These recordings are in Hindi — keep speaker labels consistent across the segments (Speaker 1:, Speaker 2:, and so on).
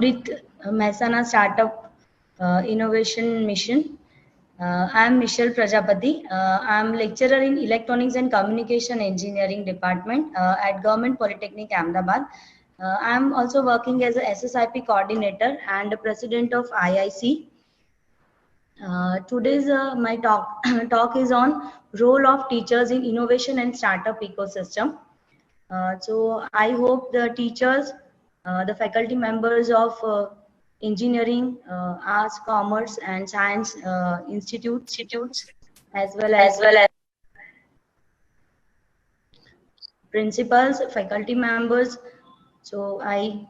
Speaker 1: Amrit Mehsana Startup Innovation Mission. I am Michelle Prajapati. I am lecturer in Electronics and Communication Engineering Department at Government Polytechnic Ahmedabad. I am also working as a SSIP coordinator and president of IIC. Today's my talk is on role of teachers in innovation and startup ecosystem. So I hope the teachers, the faculty members of engineering, arts, commerce, and science institutes, as well as principals, faculty members. So I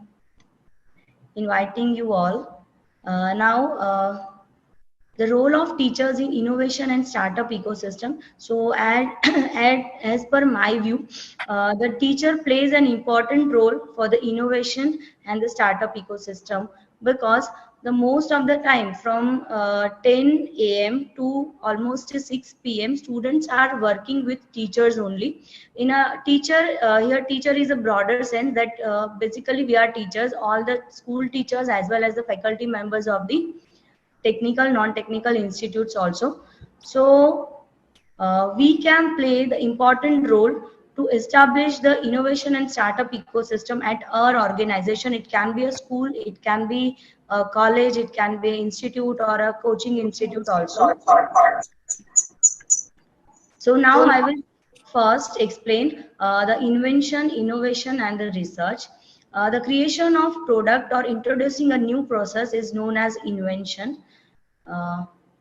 Speaker 1: inviting you all now. The role of teachers in innovation and startup ecosystem. So as per my view, the teacher plays an important role for the innovation and the startup ecosystem, because the most of the time from 10 a.m. to almost 6 p.m. students are working with teachers only. In a teacher, here teacher is a broader sense that basically we are teachers, all the school teachers as well as the faculty members of the technical, non-technical institutes also. So we can play the important role to establish the innovation and startup ecosystem at our organization. It can be a school, it can be a college, it can be an institute or a coaching institute also. So now I will first explain the invention, innovation, and the research. The creation of product or introducing a new process is known as invention.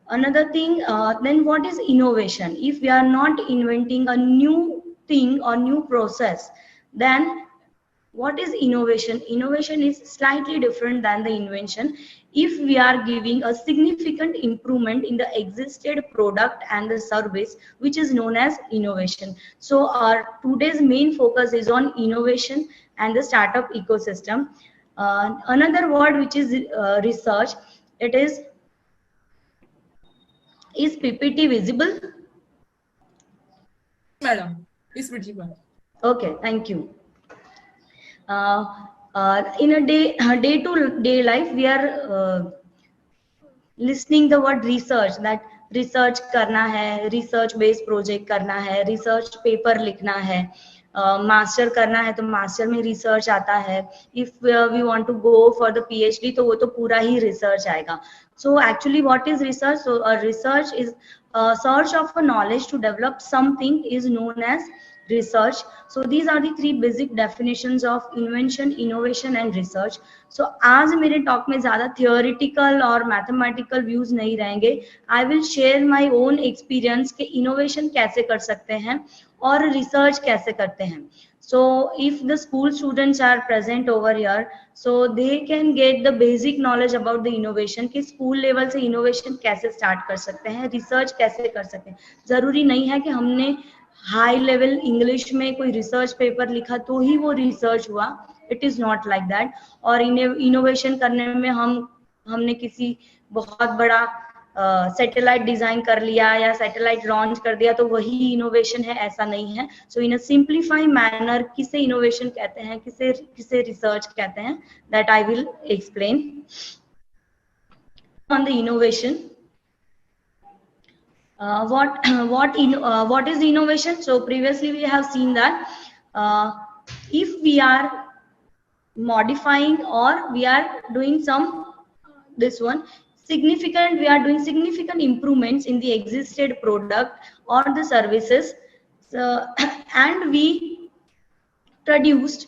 Speaker 1: Another thing, then what is innovation? If we are not inventing a new thing or new process, then what is innovation? Innovation is slightly different than the invention. If we are giving a significant improvement in the existed product and the service, which is known as innovation. So our today's main focus is on innovation and the startup ecosystem. Another word which is research. It is PPT visible?
Speaker 2: Madam, it's visible.
Speaker 1: Okay, thank you. In a day-to-day life, we are listening the word research, that research करना है, research based project करना है, research paper लिखना है, मास्टर करना है तो मास्टर में रिसर्च आता है. If we want to go for the PhD तो वो तो पूरा ही रिसर्च आएगा. So actually what is research? So a research is a search of a knowledge to develop something is known as research. So these are the three basic definitions of invention, innovation and research. So आज मेरे टॉक में ज़्यादा theoretical और mathematical views नहीं रहेंगे. I will share my own experience कि innovation कैसे कर सकते हैं और research कैसे करते हैं. So if the school students are present over here, so they can get the basic knowledge about the innovation कि school level से innovation कैसे start कर सकते हैं, research कैसे कर सकते हैं. जरूरी नहीं है कि हमने हाई लेवल इंग्लिश में कोई रिसर्च पेपर लिखा तो ही वो रिसर्च हुआ. It is not like that. और इनोवेशन करने में हमने किसी बहुत बड़ा सैटेलाइट डिजाइन कर लिया या सैटेलाइट लॉन्च कर दिया तो वही इनोवेशन है, ऐसा नहीं है. सो इन अ सिंप्लीफाई मैनर किसे इनोवेशन कहते हैं, किसे रिसर्च कहते हैं, that I will explain on the innovation. What is innovation? So previously we have seen that if we are modifying or we are doing we are doing significant improvements in the existed product or the services, and we produced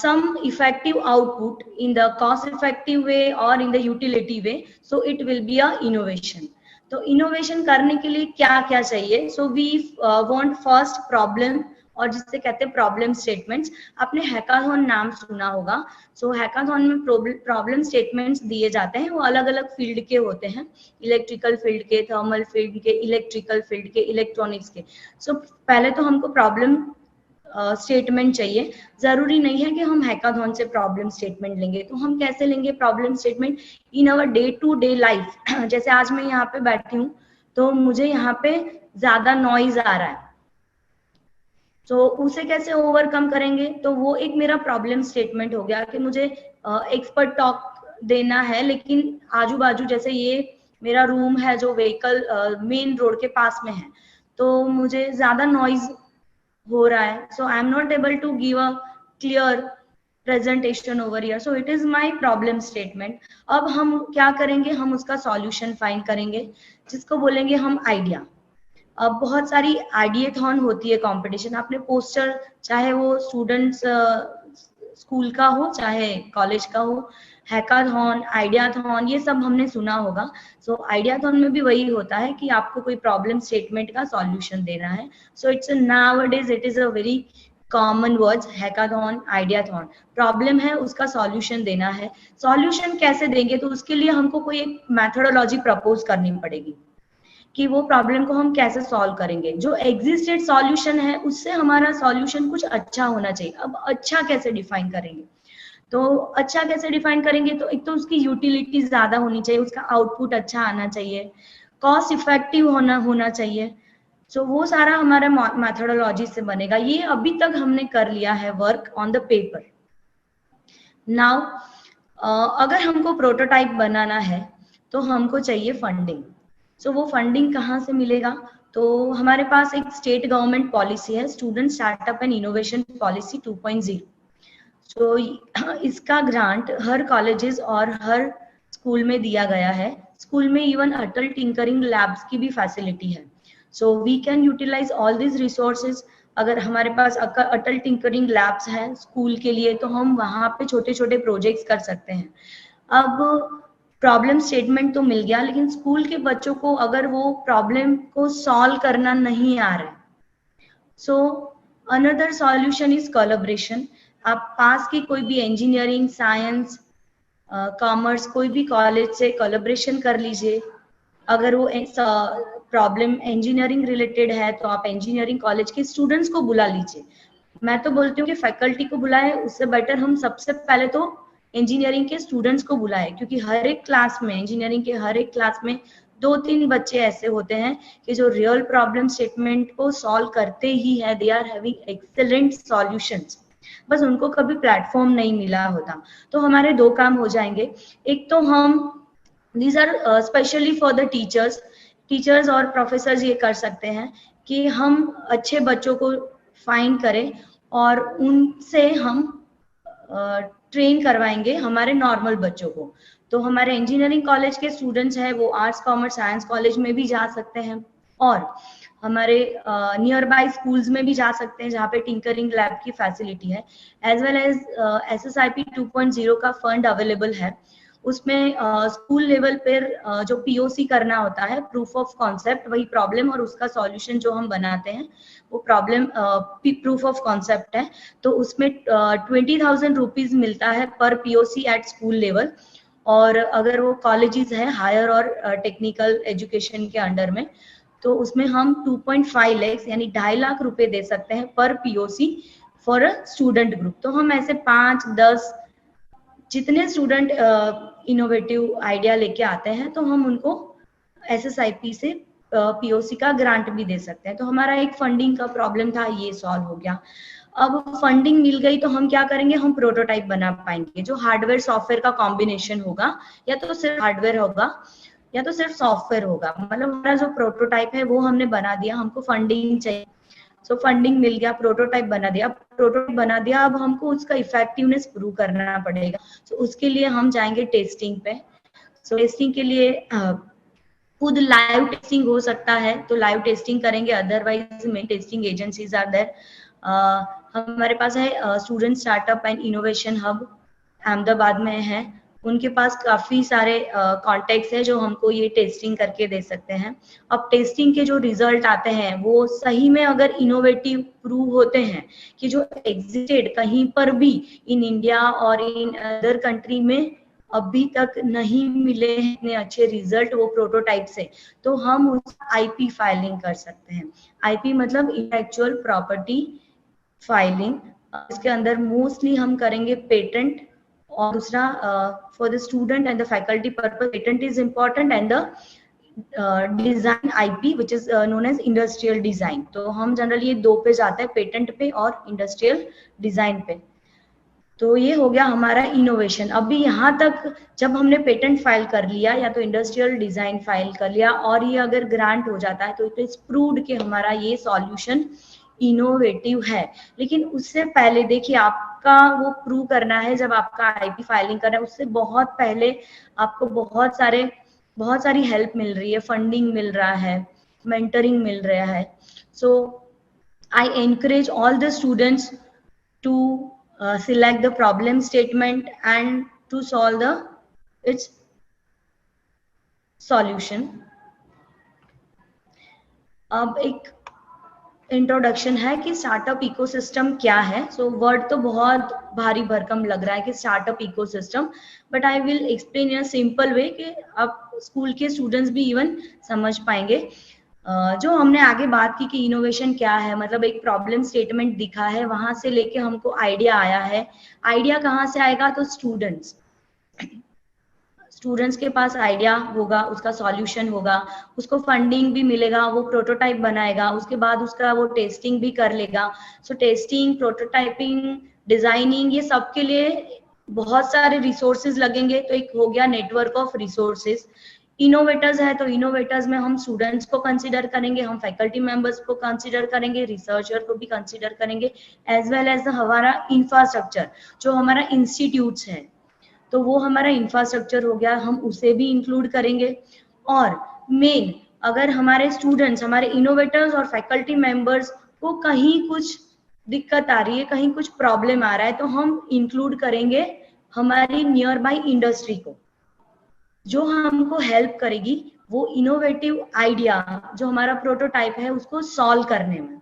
Speaker 1: some effective output in the cost effective way or in the utility way, so it will be a innovation. तो इनोवेशन करने के लिए क्या क्या चाहिए? So we want first problem, और जिससे कहते हैं प्रॉब्लम स्टेटमेंट्स. आपने हैकाथॉन नाम सुना होगा. सो हैकाथॉन में प्रॉब्लम स्टेटमेंट्स दिए जाते हैं. वो अलग अलग फील्ड के होते हैं, इलेक्ट्रिकल फील्ड के, थर्मल फील्ड के, इलेक्ट्रिकल फील्ड के, इलेक्ट्रॉनिक्स के. सो पहले तो हमको प्रॉब्लम स्टेटमेंट चाहिए. जरूरी नहीं है कि हम हैकाथॉन से प्रॉब्लम स्टेटमेंट लेंगे. तो हम कैसे लेंगे problem statement? In our day to day life. जैसे आज मैं यहाँ पे बैठी हूँ तो मुझे यहाँ पे ज्यादा नॉइज आ रहा है, तो उसे कैसे ओवरकम करेंगे, तो वो एक मेरा प्रॉब्लम स्टेटमेंट हो गया कि मुझे एक्सपर्ट टॉक देना है, लेकिन आजू बाजू जैसे ये मेरा रूम है जो व्हीकल मेन रोड के पास में है, तो मुझे ज्यादा नॉइज हो रहा है, so I am not able to give a clear presentation over here, so it is my problem statement. अब हम क्या करेंगे, हम उसका सॉल्यूशन फाइंड करेंगे, जिसको बोलेंगे हम आइडिया। अब बहुत सारी आइडियाथॉन होती है कंपटीशन, आपने पोस्टर, चाहे वो स्टूडेंट्स स्कूल का हो चाहे कॉलेज का हो, हैकाथॉन, आइडियाथॉन, ये सब हमने सुना होगा। सो आइडियाथॉन में भी वही होता है कि आपको कोई प्रॉब्लम स्टेटमेंट का सॉल्यूशन देना है। So it's nowadays it is a very common words, hackathon, ideathon. Problem है, उसका सॉल्यूशन देना है। सॉल्यूशन कैसे देंगे, तो उसके लिए हमको कोई एक मैथोडोलॉजी प्रपोज करनी पड़ेगी कि वो प्रॉब्लम को हम कैसे सॉल्व करेंगे। जो एग्जिस्टेड सॉल्यूशन है उससे हमारा सॉल्यूशन कुछ अच्छा होना चाहिए। अब अच्छा कैसे डिफाइन करेंगे, तो अच्छा कैसे डिफाइन करेंगे, तो एक तो उसकी यूटिलिटी ज्यादा होनी चाहिए, उसका आउटपुट अच्छा आना चाहिए, कॉस्ट इफेक्टिव होना चाहिए। सो वो सारा हमारा मैथोडोलॉजी से बनेगा। ये अभी तक हमने कर लिया है work on the paper. Now अगर हमको प्रोटोटाइप बनाना है तो हमको चाहिए फंडिंग। सो वो फंडिंग कहाँ से मिलेगा, तो हमारे पास एक स्टेट गवर्नमेंट पॉलिसी है, student startup and innovation policy 2.0। सो इसका ग्रांट हर कॉलेजेस और हर स्कूल में दिया गया है। स्कूल में इवन अटल टिंकरिंग लैब्स की भी फैसिलिटी है। So we can utilise all this resources. अगर हमारे पास अटल टिंकरिंग लैब्स है स्कूल के लिए, तो हम वहां पे छोटे छोटे प्रोजेक्ट्स कर सकते हैं। अब प्रॉब्लम स्टेटमेंट तो मिल गया, लेकिन स्कूल के बच्चों को अगर वो प्रॉब्लम को सॉल्व करना नहीं आ रहा है, so another solution is collaboration. आप पास की कोई भी इंजीनियरिंग, साइंस, कॉमर्स कोई भी कॉलेज से कोलैबोरेशन कर लीजिए। अगर वो प्रॉब्लम इंजीनियरिंग रिलेटेड है तो आप इंजीनियरिंग कॉलेज के स्टूडेंट्स को बुला लीजिए। मैं तो बोलती हूँ कि फैकल्टी को बुलाएं, उससे बेटर हम सबसे पहले तो इंजीनियरिंग के स्टूडेंट्स को बुलाएं, क्योंकि हर एक क्लास में, इंजीनियरिंग के हर एक क्लास में 2-3 बच्चे ऐसे होते हैं कि जो रियल प्रॉब्लम स्टेटमेंट को सॉल्व करते ही है, they are having excellent solutions, बस उनको कभी प्लेटफॉर्म नहीं मिला होता। तो हमारे 2 काम हो जाएंगे। एक तो हम, these are specially for the teachers और प्रोफेसर्स ये कर सकते हैं कि हम अच्छे बच्चों को फाइंड करें और उनसे हम ट्रेन करवाएंगे हमारे नॉर्मल बच्चों को। तो हमारे इंजीनियरिंग कॉलेज के स्टूडेंट्स हैं वो आर्ट्स कॉमर्स साइंस कॉलेज में भी जा सकते हैं, और हमारे नियर बाय स्कूल्स में भी जा सकते हैं जहाँ पे टिंकरिंग लैब की फैसिलिटी है। एज वेल एज SSIP 2.0 का फंड अवेलेबल है। उसमें स्कूल लेवल पर जो POC करना होता है, प्रूफ ऑफ कॉन्सेप्ट, वही प्रॉब्लम और उसका सॉल्यूशन जो हम बनाते हैं वो प्रॉब्लम प्रूफ ऑफ कॉन्सेप्ट है। तो उसमें 20,000 रुपीज मिलता है पर POC एट स्कूल लेवल। और अगर वो कॉलेजेस है हायर और टेक्निकल एजुकेशन के अंडर में, तो उसमें हम 2.5 लाख यानी 2.5 लाख रुपए दे सकते हैं पर POC for a student group. तो हम ऐसे 5-10 जितने स्टूडेंट इनोवेटिव आइडिया लेके आते हैं तो हम उनको SSIP से POC का ग्रांट भी दे सकते हैं। तो हमारा एक फंडिंग का प्रॉब्लम था, ये सॉल्व हो गया। अब फंडिंग मिल गई तो हम क्या करेंगे, हम प्रोटोटाइप बना पाएंगे जो हार्डवेयर सॉफ्टवेयर का कॉम्बिनेशन होगा, या तो सिर्फ हार्डवेयर होगा या तो सिर्फ सॉफ्टवेयर होगा। मतलब हमारा जो प्रोटोटाइप है वो हमने बना दिया, हमको फंडिंग चाहिए, सो फंडिंग मिल गया, प्रोटोटाइप बना दिया। अब हमको उसका इफेक्टिवनेस प्रूव करना पड़ेगा। तो उसके लिए हम जाएंगे टेस्टिंग पे। सो टेस्टिंग के लिए खुद लाइव टेस्टिंग हो सकता है तो लाइव टेस्टिंग करेंगे, otherwise main testing agencies are there. हमारे पास है student startup and innovation hub, Ahmedabad में है। उनके पास काफी सारे कॉन्टेक्ट्स है जो हमको ये टेस्टिंग करके दे सकते हैं। अब टेस्टिंग के जो रिजल्ट आते हैं वो सही में अगर इनोवेटिव प्रूव होते हैं कि जो एग्जिस्टेड कहीं पर भी इन इंडिया और इन अदर कंट्री में अभी तक नहीं मिले हैं इतने अच्छे रिजल्ट वो प्रोटोटाइप से, तो हम उस IP फाइलिंग कर सकते हैं। IP मतलब इंटेलेक्चुअल प्रॉपर्टी फाइलिंग। इसके अंदर मोस्टली हम करेंगे पेटेंट, और दूसरा for the student and the faculty purpose patent is important and the design IP which is known as industrial design. तो हम जनरली ये दो पे जाते हैं, पेटेंट पे और इंडस्ट्रियल डिजाइन पे। तो ये हो गया हमारा इनोवेशन। अभी यहाँ तक जब हमने पेटेंट फाइल कर लिया या तो इंडस्ट्रियल डिजाइन फाइल कर लिया और ये अगर ग्रांट हो जाता है तो इट इज प्रूव्ड कि हमारा ये सॉल्यूशन इनोवेटिव है। लेकिन उससे पहले देखिए, आपका वो प्रूव करना है जब आपका आईपी फाइलिंग करना है, उससे बहुत पहले आपको बहुत सारी हेल्प मिल रही है, फंडिंग मिल रहा है, मेंटरिंग मिल रहा है। So I encourage all the students to select the problem statement and to solve its solution. अब एक इंट्रोडक्शन है कि स्टार्टअप इकोसिस्टम क्या है। सो वर्ड तो बहुत भारी भरकम लग रहा है कि startup ecosystem, but I will explain in a simple way कि आप स्कूल के स्टूडेंट्स भी इवन समझ पाएंगे। जो हमने आगे बात की कि इनोवेशन क्या है, मतलब एक प्रॉब्लम स्टेटमेंट दिखा है, वहां से लेके हमको आइडिया आया है। आइडिया कहाँ से आएगा? तो स्टूडेंट्स के पास आइडिया होगा, उसका सॉल्यूशन होगा, उसको फंडिंग भी मिलेगा, वो प्रोटोटाइप बनाएगा, उसके बाद उसका वो टेस्टिंग भी कर लेगा। सो टेस्टिंग, प्रोटोटाइपिंग, डिजाइनिंग, ये सब के लिए बहुत सारे रिसोर्सेज लगेंगे। तो एक हो गया नेटवर्क ऑफ रिसोर्सेज। इनोवेटर्स है तो इनोवेटर्स में हम स्टूडेंट्स को कंसीडर करेंगे, हम फैकल्टी मेंबर्स को कंसीडर करेंगे, रिसर्चर को भी कंसीडर करेंगे, एज वेल एज हमारा इंफ्रास्ट्रक्चर, जो हमारा इंस्टीट्यूट्स है तो वो हमारा इंफ्रास्ट्रक्चर हो गया, हम उसे भी इंक्लूड करेंगे। और मेन, अगर हमारे स्टूडेंट्स, हमारे इनोवेटर्स और फैकल्टी मेंबर्स को कहीं कुछ दिक्कत आ रही है, कहीं कुछ प्रॉब्लम आ रहा है, तो हम इंक्लूड करेंगे हमारी नियर बाई इंडस्ट्री को, जो हमको हेल्प करेगी वो इनोवेटिव आइडिया, जो हमारा प्रोटोटाइप है, उसको सॉल्व करने में।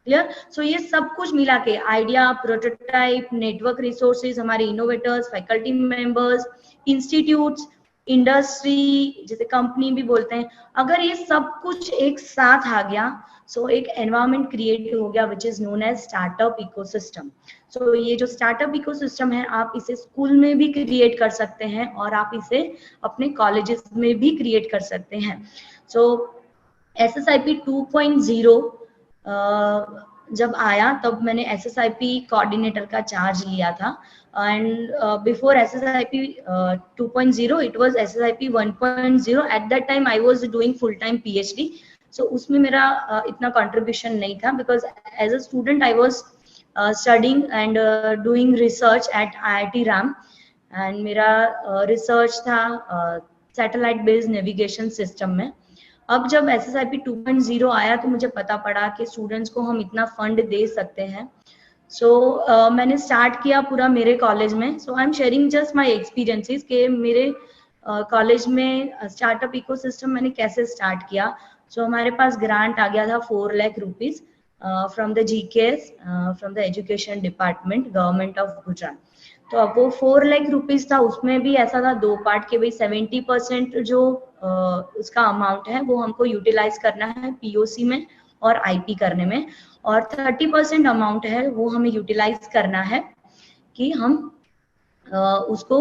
Speaker 1: क्लियर? सो ये सब कुछ मिला के आइडिया, प्रोटोटाइप, नेटवर्क रिसोर्सेज, हमारे innovators, faculty members, institutes, industry, जैसे कंपनी भी बोलते हैं, अगर ये सब कुछ एक साथ आ गया, सो एक एनवायरनमेंट क्रिएट हो गया which is known as startup ecosystem. So ये जो स्टार्टअप इकोसिस्टम है, आप इसे स्कूल में भी क्रिएट कर सकते हैं और आप इसे अपने कॉलेजेस में भी क्रिएट कर सकते हैं। सो SSIP 2.0 जब आया तब मैंने SSIP कोऑर्डिनेटर का चार्ज लिया था, and before SSIP 2.0 it was SSIP 1.0। At that time I was doing full time PhD, so उसमें मेरा इतना कंट्रीब्यूशन नहीं था, because as a student I was studying and doing research at IIT RAM, and मेरा रिसर्च था सैटेलाइट बेस्ड नेविगेशन सिस्टम में। अब जब SSIP 2.0 आया तो मुझे पता पड़ा कि स्टूडेंट्स को हम इतना फंड दे सकते हैं। सो मैंने स्टार्ट किया पूरा मेरे कॉलेज में। So I am sharing just my experiences कि मेरे कॉलेज में स्टार्टअप इकोसिस्टम मैंने कैसे स्टार्ट किया। सो हमारे पास ग्रांट आ गया था 4 lakh rupees from the GKS, from the education department, government of Gujarat. तो अब वो 4 लाख रुपीज था, उसमें भी ऐसा था 2 पार्ट के, भाई 70% जो उसका अमाउंट है वो हमको यूटिलाइज करना है POC में और IP करने में, और 30% अमाउंट है वो हमें यूटिलाइज करना है कि हम उसको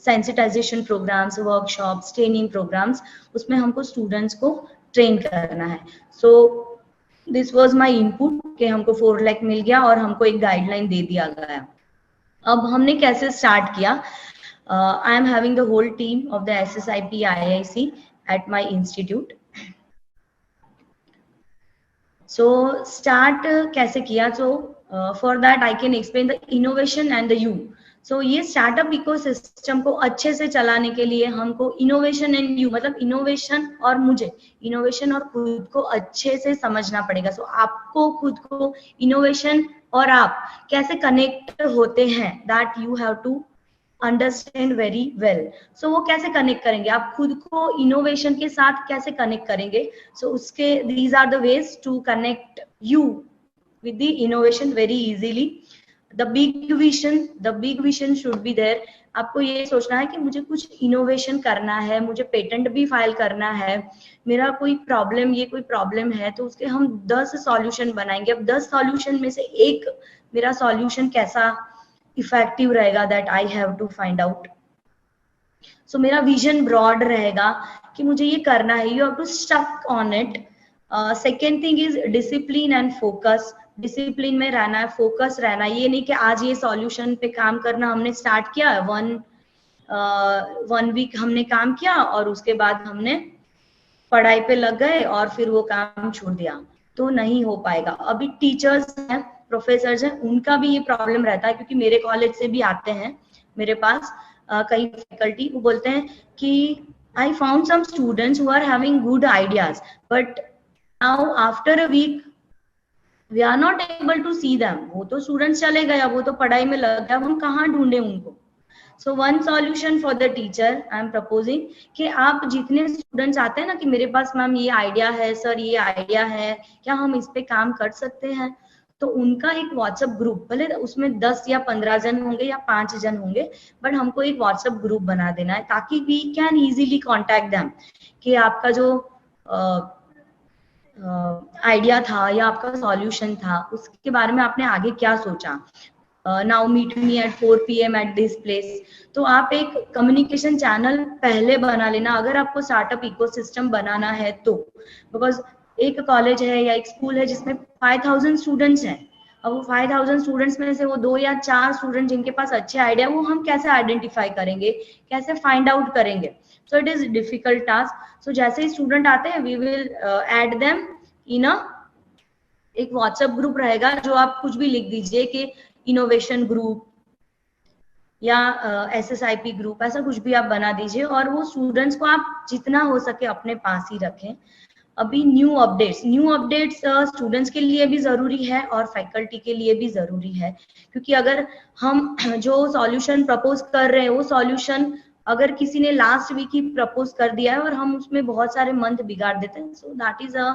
Speaker 1: sensitisation programmes, workshops, training programmes, उसमें हमको स्टूडेंट्स को ट्रेन करना है। So this was my input कि हमको 4 लाख मिल गया और हमको एक गाइडलाइन दे दिया गया। अब हमने कैसे स्टार्ट किया? I am having the whole team of the SSIP IIC at my institute. So start कैसे किया? So for that I can explain the innovation and the you. So ये स्टार्टअप इकोसिस्टम को अच्छे से चलाने के लिए हमको इनोवेशन एंड यू, मतलब इनोवेशन और मुझे, इनोवेशन और खुद को अच्छे से समझना पड़ेगा। सो आपको खुद को इनोवेशन और आप कैसे कनेक्ट होते हैं, that you have to understand very well. So वो कैसे कनेक्ट करेंगे, आप खुद को इनोवेशन के साथ कैसे कनेक्ट करेंगे? सो उसके these are the ways to connect you with the innovation very easily. The big vision should be there. आपको ये सोचना है कि मुझे कुछ इनोवेशन करना है, मुझे पेटेंट भी फाइल करना है, मेरा कोई प्रॉब्लम, ये कोई प्रॉब्लम है तो उसके हम 10 सॉल्यूशन बनाएंगे। अब 10 सॉल्यूशन में से एक मेरा सॉल्यूशन कैसा इफेक्टिव रहेगा, that I have to find out. So मेरा विजन ब्रॉड रहेगा कि मुझे ये करना है, you have to stuck on it. Second thing is discipline and focus. Discipline में रहना है, फोकस रहना है, ये नहीं कि आज ये सॉल्यूशन पे काम करना हमने स्टार्ट किया, वन वीक हमने काम किया और उसके बाद हमने पढ़ाई पे लग गए और फिर वो काम छोड़ दिया, तो नहीं हो पाएगा। अभी टीचर्स हैं, प्रोफेसर्स हैं, उनका भी ये प्रॉब्लम रहता है, क्योंकि मेरे कॉलेज से भी आते हैं मेरे पास कई फैकल्टी, वो बोलते हैं कि I found some students who are having good ideas but now after a week we are not able to see them. वो तो स्टूडेंट्स चले गए, वो तो पढ़ाई में लग गया, हम कहाँ ढूंढे उनको। सो one solution for the teacher I am proposing कि आप जितने स्टूडेंट्स आते हैं ना कि मेरे पास मैम ये आइडिया है, सर ये आइडिया है, क्या हम इस पे काम कर सकते हैं, तो उनका एक व्हाट्सएप ग्रुप, भले उसमें 10 या 15 जन होंगे या 5 जन होंगे, बट हमको एक व्हाट्सएप ग्रुप बना देना है ताकि we can easily contact them कि आपका जो आइडिया था या आपका सॉल्यूशन था उसके बारे में आपने आगे क्या सोचा। Now meet me at 4 PM at this place. तो आप एक कम्युनिकेशन चैनल पहले बना लेना अगर आपको स्टार्टअप इकोसिस्टम बनाना है तो, बिकॉज एक कॉलेज है या एक स्कूल है जिसमें 5000 स्टूडेंट्स हैं, अब वो 5000 स्टूडेंट्स में से वो 2 या 4 स्टूडेंट जिनके पास अच्छे आइडिया, वो हम कैसे आइडेंटिफाई करेंगे, कैसे फाइंड आउट करेंगे। So it is difficult task. So जैसे ही स्टूडेंट आते हैं we will add them in a, एक व्हाट्सएप ग्रुप रहेगा जो आप कुछ भी लिख दीजिए कि इनोवेशन ग्रुप या SSIP ग्रुप, ऐसा कुछ भी आप बना दीजिए और वो स्टूडेंट्स को आप जितना हो सके अपने पास ही रखें। अभी न्यू अपडेट्स स्टूडेंट्स के लिए भी जरूरी है और फैकल्टी के लिए भी जरूरी है, क्योंकि अगर हम जो सॉल्यूशन प्रपोज कर रहे हैं वो सॉल्यूशन अगर किसी ने लास्ट वीक ही प्रपोज कर दिया है और हम उसमें बहुत सारे मंथ बिगाड़ देते हैं, so that is a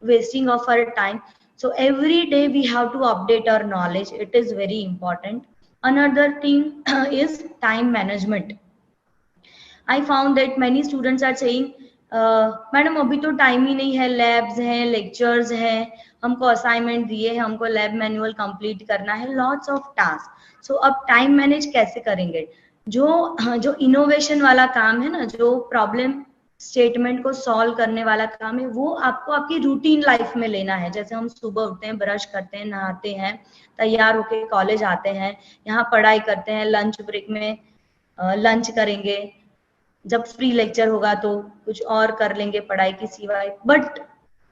Speaker 1: wasting of our time. So every day we have to update our knowledge. It is very important. Another thing is time management. I found that many students are saying madam अभी तो टाइम ही नहीं है, लैब्स हैं, लेक्चर्स हैं, हमको असाइनमेंट दिए हैं, हमको लैब मैनुअल कंप्लीट करना है, लॉट्स ऑफ टास्क। सो अब टाइम मैनेज कैसे करेंगे। जो इनोवेशन वाला काम है ना, जो प्रॉब्लम स्टेटमेंट को सॉल्व करने वाला काम है, वो आपको आपकी रूटीन लाइफ में लेना है। जैसे हम सुबह उठते हैं, ब्रश करते हैं, नहाते हैं, तैयार होके कॉलेज आते हैं, यहाँ पढ़ाई करते हैं, लंच ब्रेक में लंच करेंगे, जब फ्री लेक्चर होगा तो कुछ और कर लेंगे पढ़ाई की सिवाय, बट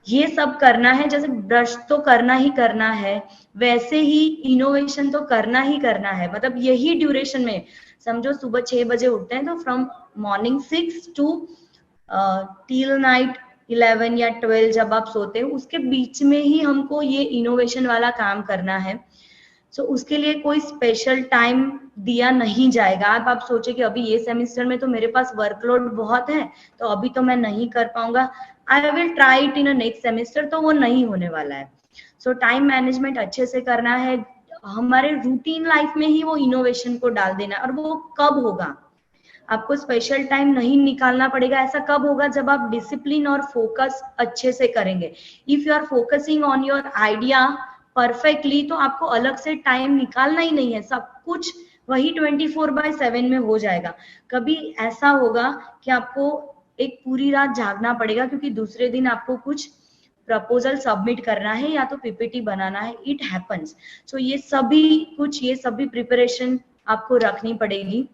Speaker 1: ये सब करना है। जैसे ब्रश तो करना ही करना है, वैसे ही इनोवेशन तो करना ही करना है। मतलब यही ड्यूरेशन में, समझो सुबह 6 बजे उठते हैं तो from morning 6 to till night 11 या 12 जब आप सोते हो, उसके बीच में ही हमको ये इनोवेशन वाला काम करना है। सो उसके लिए कोई स्पेशल टाइम दिया नहीं जाएगा। आप सोचे कि अभी ये सेमेस्टर में तो मेरे पास वर्कलोड बहुत है तो अभी तो मैं नहीं कर पाऊंगा, I will try it in a next semester, तो वो नहीं होने वाला है। सो टाइम मैनेजमेंट अच्छे से करना है, हमारे रूटीन लाइफ में ही वो इनोवेशन को डाल देना। और वो कब होगा, आपको स्पेशल टाइम नहीं निकालना पड़ेगा। ऐसा कब होगा, जब आप डिसिप्लिन और फोकस अच्छे से करेंगे। If you are focusing on your idea perfectly, तो आपको अलग से टाइम निकालना ही नहीं है, सब कुछ वही 24/7 में हो जाएगा। कभी ऐसा होगा कि आपको एक पूरी रात जागना पड़ेगा क्योंकि दूसरे दिन आपको कुछ प्रपोजल सबमिट करना है या तो PPT बनाना है, इट हैपन्स। सो ये सभी प्रिपरेशन आपको रखनी पड़ेगी।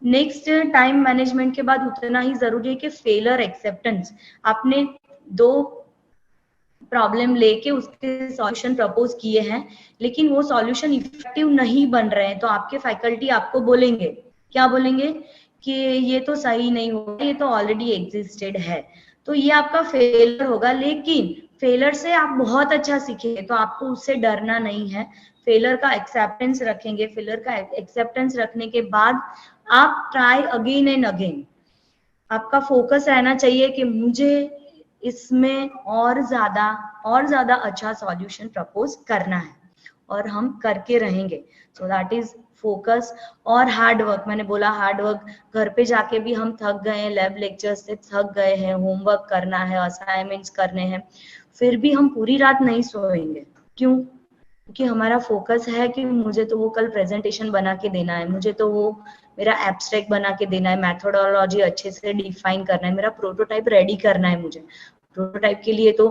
Speaker 1: नेक्स्ट, टाइम मैनेजमेंट के बाद उतना ही जरूरी है कि फेलर एक्सेप्टेंस। आपने 2 प्रॉब्लम लेके उसके सॉल्यूशन प्रपोज किए हैं लेकिन वो सॉल्यूशन इफेक्टिव नहीं बन रहे हैं, तो आपके फैकल्टी आपको बोलेंगे, क्या बोलेंगे कि ये तो सही नहीं होगा, ये तो ऑलरेडी एग्जिस्टेड है। तो ये आपका फेलियर होगा, लेकिन फेलियर से आप बहुत अच्छा सीखेंगे, तो आपको उससे डरना नहीं है। फेलियर का एक्सेप्टेंस रखेंगे, फेलियर का एक्सेप्टेंस रखने के बाद आप ट्राई अगेन एंड अगेन। आपका फोकस रहना चाहिए कि मुझे इसमें और ज्यादा अच्छा सॉल्यूशन प्रपोज करना है और हम करके रहेंगे। So that is focus. और हार्ड वर्क, मैंने बोला हार्ड वर्क, घर पे जाके भी हम थक गए हैं, लैब लेक्चर से थक गए हैं, होमवर्क करना है, असाइनमेंट्स करने हैं, फिर भी हम पूरी रात नहीं सोएंगे। क्यों? क्योंकि हमारा फोकस है कि मुझे तो वो कल प्रेजेंटेशन बना के देना है, मुझे तो वो मेरा एब्स्ट्रैक्ट बना के देना है, मैथोडोलॉजी अच्छे से डिफाइन करना है, मेरा प्रोटोटाइप रेडी करना है। मुझे प्रोटोटाइप के लिए तो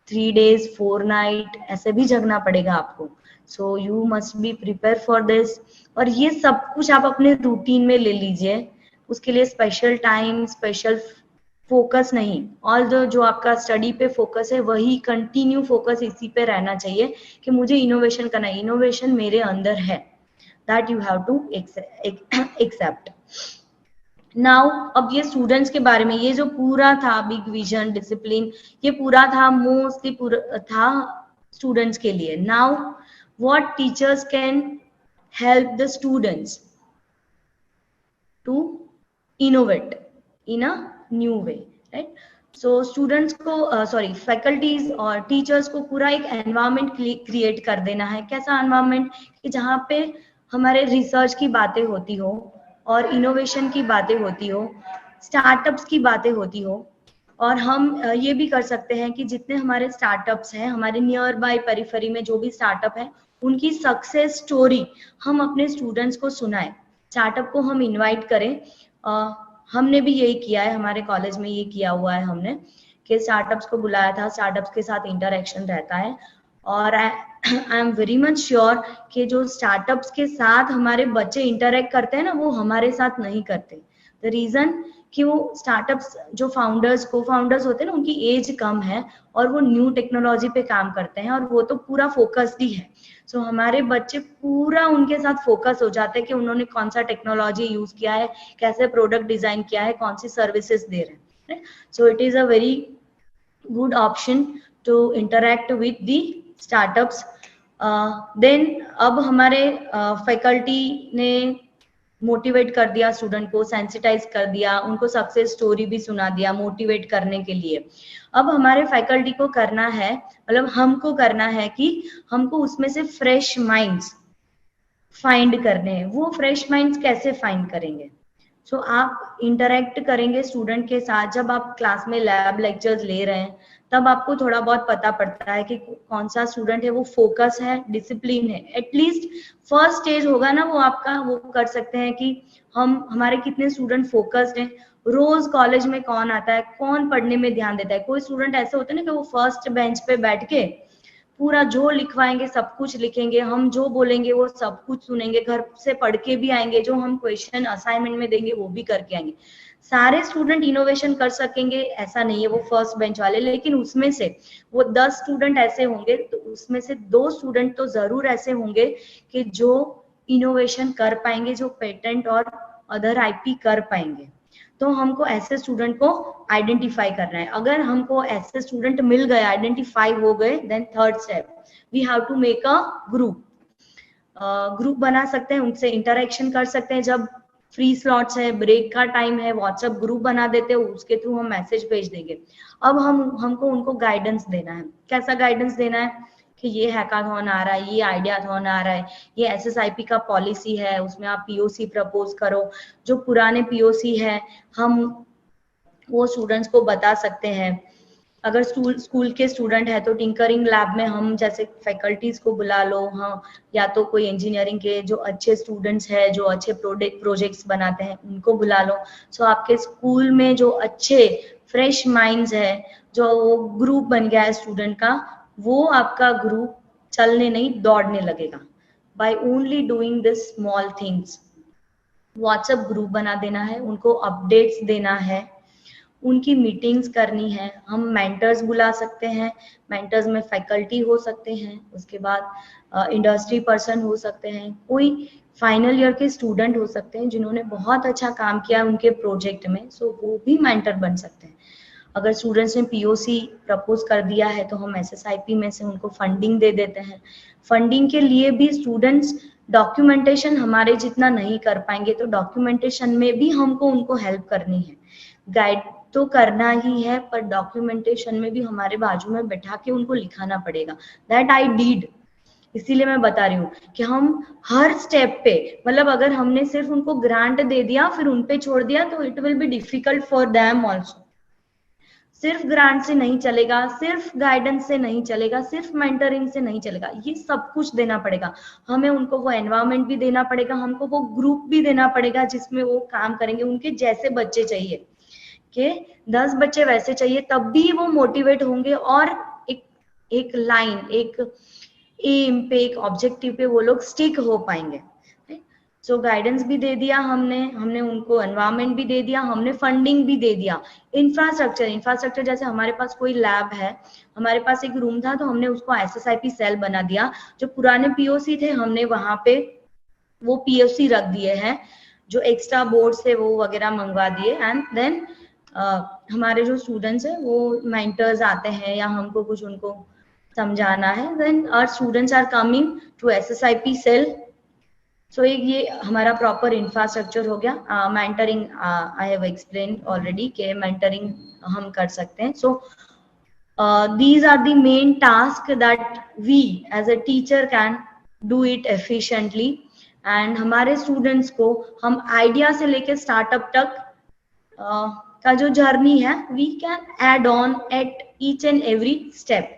Speaker 1: 3 days 4 night ऐसे भी जगना पड़ेगा आपको। So you must be prepare for this. और ये सब कुछ आप अपने रूटीन में ले लीजिए, उसके लिए स्पेशल टाइम, स्पेशल फोकस नहीं, ऑल द जो आपका स्टडी पे फोकस है वही कंटिन्यू फोकस इसी पे रहना चाहिए कि मुझे इनोवेशन करना है, इनोवेशन मेरे अंदर है, that you have to accept. Now अब ये स्टूडेंट्स के बारे में, ये जो पूरा था बिग विजन डिसिप्लिन, ये पूरा था मोस्टली पूरा था स्टूडेंट्स के लिए। Now what teachers can help the students to innovate in a new way, right? So students को फैकल्टीज और टीचर्स को पूरा एक एनवायरनमेंट क्रिएट कर देना है। कैसा एनवायरनमेंट? कि जहाँ पे हमारे रिसर्च की बातें होती हो और इनोवेशन की बातें होती हो, स्टार्टअप्स की बातें होती हो। और हम ये भी कर सकते हैं कि जितने हमारे स्टार्टअप्स हैं, हमारे नियर बाय पेरिफेरी में जो भी स्टार्टअप है, उनकी सक्सेस स्टोरी हम अपने स्टूडेंट्स को सुनाएं, स्टार्टअप को हम इनवाइट करें। हमने भी यही किया है, हमारे कॉलेज में ये किया हुआ है हमने, कि स्टार्टअप्स को बुलाया था, स्टार्टअप्स के साथ इंटरेक्शन रहता है। और I am very much sure कि जो स्टार्टअप्स के साथ हमारे बच्चे इंटरेक्ट करते हैं ना, वो हमारे साथ नहीं करते। द रीजन कि वो स्टार्टअप्स जो फाउंडर्स को फाउंडर्स होते हैं ना, उनकी एज कम है और वो न्यू टेक्नोलॉजी पे काम करते हैं और वो तो पूरा फोकस्ड ही है। सो हमारे बच्चे पूरा उनके साथ फोकस हो जाते हैं कि उन्होंने कौन सा टेक्नोलॉजी यूज किया है, कैसे प्रोडक्ट डिजाइन किया है, कौन सी सर्विसेज दे रहे हैं। So it is a very good option to interact with the startups. Then अब हमारे फैकल्टी ने मोटिवेट कर दिया स्टूडेंट को, सेंसिटाइज कर दिया, उनको सक्सेस स्टोरी भी सुना दिया मोटिवेट करने के लिए। अब हमारे फैकल्टी को करना है, मतलब हमको करना है कि हमको उसमें से फ्रेश माइंड्स फाइंड करने हैं। वो फ्रेश माइंड्स कैसे फाइंड करेंगे? सो आप इंटरेक्ट करेंगे स्टूडेंट के साथ। जब आप क्लास में लैब लेक्चर्स ले रहे हैं, तब आपको थोड़ा बहुत पता पड़ता है कि कौन सा स्टूडेंट है वो फोकस है, डिसिप्लिन है। एटलीस्ट फर्स्ट स्टेज होगा ना वो आपका, वो कर सकते हैं कि हमारे कितने स्टूडेंट फोकस्ड हैं। रोज कॉलेज में कौन आता है, कौन पढ़ने में ध्यान देता है। कोई स्टूडेंट ऐसे होते हैं ना कि वो फर्स्ट बेंच पे बैठ के पूरा जो लिखवाएंगे सब कुछ लिखेंगे, हम जो बोलेंगे वो सब कुछ सुनेंगे, घर से पढ़ के भी आएंगे, जो हम क्वेश्चन असाइनमेंट में देंगे वो भी करके आएंगे। सारे स्टूडेंट इनोवेशन कर सकेंगे ऐसा नहीं है, वो फर्स्ट बेंच वाले, लेकिन उसमें से वो 10 स्टूडेंट ऐसे होंगे तो उसमें से 2 स्टूडेंट तो जरूर ऐसे होंगे कि जो इनोवेशन कर पाएंगे, जो पेटेंट और अदर आईपी कर पाएंगे। तो हमको ऐसे स्टूडेंट को आइडेंटिफाई करना है। अगर हमको ऐसे स्टूडेंट मिल गए, आइडेंटिफाई हो गए, then third step we have to make a group बना सकते हैं, उनसे इंटरेक्शन कर सकते हैं। जब फ्री स्लॉट्स है, ब्रेक का टाइम है, व्हाट्सएप ग्रुप बना देते हैं, उसके थ्रू हम मैसेज भेज देंगे। अब हमको उनको गाइडेंस देना है। कैसा गाइडेंस देना है? कि ये हैकाथॉन आ रहा है, ये आइडियाथॉन आ रहा है, ये एसएसआईपी का पॉलिसी है, उसमें आप पीओसी प्रपोज करो। जो पुराने पीओसी है हम वो स्टूडेंट्स को बता सकते हैं। अगर स्कूल के स्टूडेंट है तो टिंकरिंग लैब में हम जैसे फैकल्टीज को बुला लो, हाँ, या तो कोई इंजीनियरिंग के जो अच्छे स्टूडेंट्स है, जो अच्छे प्रोजेक्ट्स बनाते हैं, उनको बुला लो। सो आपके स्कूल में जो अच्छे फ्रेश माइंड्स है, जो वो ग्रुप बन गया है स्टूडेंट का, वो आपका ग्रुप चलने नहीं दौड़ने लगेगा by only doing this small things. WhatsApp group बना देना है, उनको अपडेट्स देना है, उनकी मीटिंग्स करनी है। हम मेंटर्स बुला सकते हैं, मेंटर्स में फैकल्टी हो सकते हैं, उसके बाद इंडस्ट्री पर्सन हो सकते हैं, कोई फाइनल ईयर के स्टूडेंट हो सकते हैं जिन्होंने बहुत अच्छा काम किया उनके प्रोजेक्ट में, सो वो भी मेंटर बन सकते हैं। अगर स्टूडेंट्स ने पीओसी प्रपोज कर दिया है तो हम एसएसआईपी में से उनको फंडिंग दे देते हैं। फंडिंग के लिए भी स्टूडेंट्स डॉक्यूमेंटेशन हमारे जितना नहीं कर पाएंगे, तो डॉक्यूमेंटेशन में भी हमको उनको हेल्प करनी है। गाइड तो करना ही है, पर डॉक्यूमेंटेशन में भी हमारे बाजू में बैठा के उनको लिखाना पड़ेगा। That I deed. इसीलिए मैं बता रही हूँ कि हम हर स्टेप पे, मतलब अगर हमने सिर्फ उनको ग्रांट दे दिया फिर उन पे छोड़ दिया तो it will be difficult for them also. सिर्फ ग्रांट से नहीं चलेगा, सिर्फ गाइडेंस से नहीं चलेगा, सिर्फ मेंटरिंग से नहीं चलेगा, ये सब कुछ देना पड़ेगा हमें। उनको वो एनवायरनमेंट भी देना पड़ेगा, हमको वो ग्रुप भी देना पड़ेगा जिसमें वो काम करेंगे। उनके जैसे बच्चे चाहिए कि 10 बच्चे वैसे चाहिए, तब भी वो मोटिवेट होंगे और एक लाइन, एक एम पे, एक ऑब्जेक्टिव पे वो लोग स्टिक हो पाएंगे। सो गाइडेंस भी दे दिया हमने उनको एनवायरनमेंट भी दे दिया, हमने फंडिंग भी दे दिया। इंफ्रास्ट्रक्चर जैसे हमारे पास कोई लैब है, हमारे पास एक रूम था तो हमने उसको SSIP सेल बना दिया। जो पुराने POC थे हमने वहां पे वो POC रख दिए हैं, जो एक्स्ट्रा बोर्ड थे वो वगैरह मंगवा दिए। एंड देन हमारे जो स्टूडेंट्स हैं वो मेंटर्स आते हैं या हमको कुछ उनको समझाना है, then our students are coming to SSIP cell. So ये हमारा प्रॉपर इंफ्रास्ट्रक्चर हो गया। Mentoring I have explain already कि मेंटरिंग हम कर सकते हैं। So these are the main tasks that we as a teacher can do it efficiently। And हमारे स्टूडेंट्स को हम आइडिया से लेके स्टार्टअप तक का जो जर्नी है we can add on at each and every step.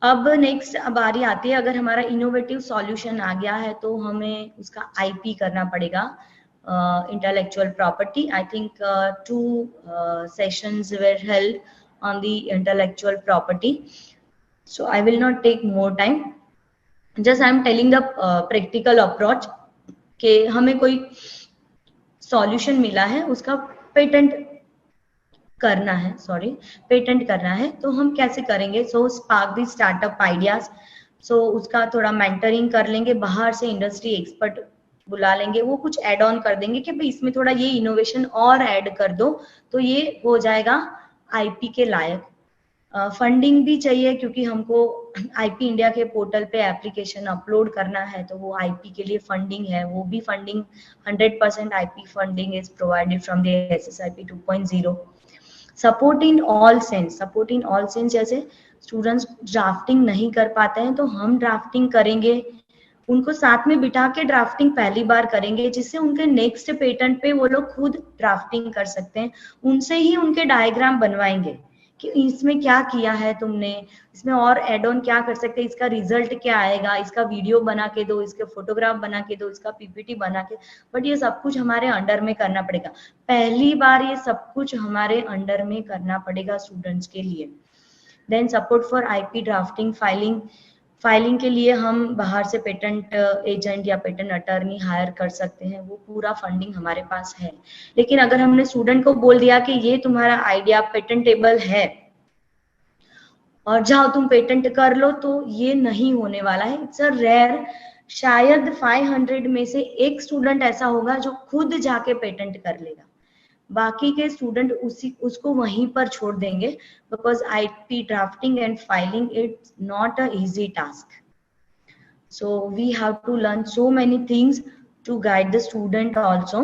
Speaker 1: अब नेक्स्ट बारी आती है, अगर हमारा इनोवेटिव सॉल्यूशन आ गया है तो हमें उसका IP करना पड़ेगा, intellectual property। I think 2 sessions were held on the intellectual property, so I will not take more time, just I am telling the practical approach कि हमें कोई सॉल्यूशन मिला है, उसका पेटेंट करना है, तो हम कैसे करेंगे। सो स्पार्क द स्टार्टअप आइडियाज। सो उसका थोड़ा मेंटरिंग कर लेंगे, बाहर से इंडस्ट्री एक्सपर्ट बुला लेंगे, वो कुछ ऐड ऑन कर देंगे कि भाई इसमें थोड़ा ये इनोवेशन और ऐड कर दो, तो ये हो जाएगा IP के लायक। फंडिंग भी चाहिए क्योंकि हमको IP इंडिया के पोर्टल पे एप्लीकेशन अपलोड करना है, तो वो IP के लिए फंडिंग है, वो भी funding 100% IP funding is provided from the SSIP 2.0। Support in all sense, जैसे स्टूडेंट्स ड्राफ्टिंग नहीं कर पाते हैं तो हम ड्राफ्टिंग करेंगे, उनको साथ में बिठा के ड्राफ्टिंग पहली बार करेंगे, जिससे उनके नेक्स्ट पेटेंट पे वो लोग खुद ड्राफ्टिंग कर सकते हैं। उनसे ही उनके डायग्राम बनवाएंगे कि इसमें क्या किया है तुमने, इसमें और एड ऑन क्या कर सकते हैं, इसका रिजल्ट क्या आएगा, इसका वीडियो बना के दो, इसके फोटोग्राफ बना के दो, इसका PPT बना के। बट ये सब कुछ हमारे अंडर में करना पड़ेगा, पहली बार ये सब कुछ हमारे अंडर में करना पड़ेगा स्टूडेंट्स के लिए। Then support for IP drafting, filing के लिए हम बाहर से पेटेंट एजेंट या पेटेंट अटर्नी हायर कर सकते हैं, वो पूरा फंडिंग हमारे पास है। लेकिन अगर हमने स्टूडेंट को बोल दिया कि ये तुम्हारा आइडिया पेटेंटेबल है और जाओ तुम पेटेंट कर लो, तो ये नहीं होने वाला है। इट्स अ रेयर, शायद 500 में से एक स्टूडेंट ऐसा होगा जो खुद जाके पेटेंट कर लेगा, बाकी के स्टूडेंट उसको वहीं पर छोड़ देंगे, because IP drafting and filing it's not a easy task. So we have to learn so many things to guide the student also.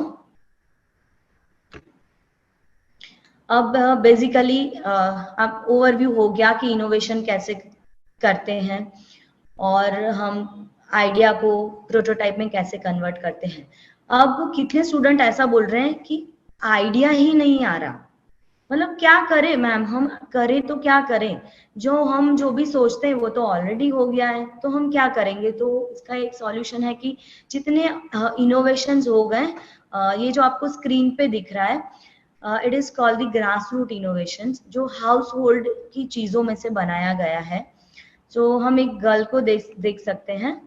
Speaker 1: अब बेसिकली अब ओवरव्यू हो गया कि इनोवेशन कैसे करते हैं और हम आइडिया को प्रोटोटाइप में कैसे कन्वर्ट करते हैं। अब कितने स्टूडेंट ऐसा बोल रहे हैं कि आइडिया ही नहीं आ रहा, मतलब क्या करें मैम, हम करें तो क्या करें, जो भी सोचते हैं वो तो ऑलरेडी हो गया है, तो हम क्या करेंगे। तो इसका एक सॉल्यूशन है कि जितने इनोवेशंस हो गए, ये जो आपको स्क्रीन पे दिख रहा है, it is called the grass root innovations, जो हाउस होल्ड की चीजों में से बनाया गया है। सो हम एक गर्ल को देख सकते हैं,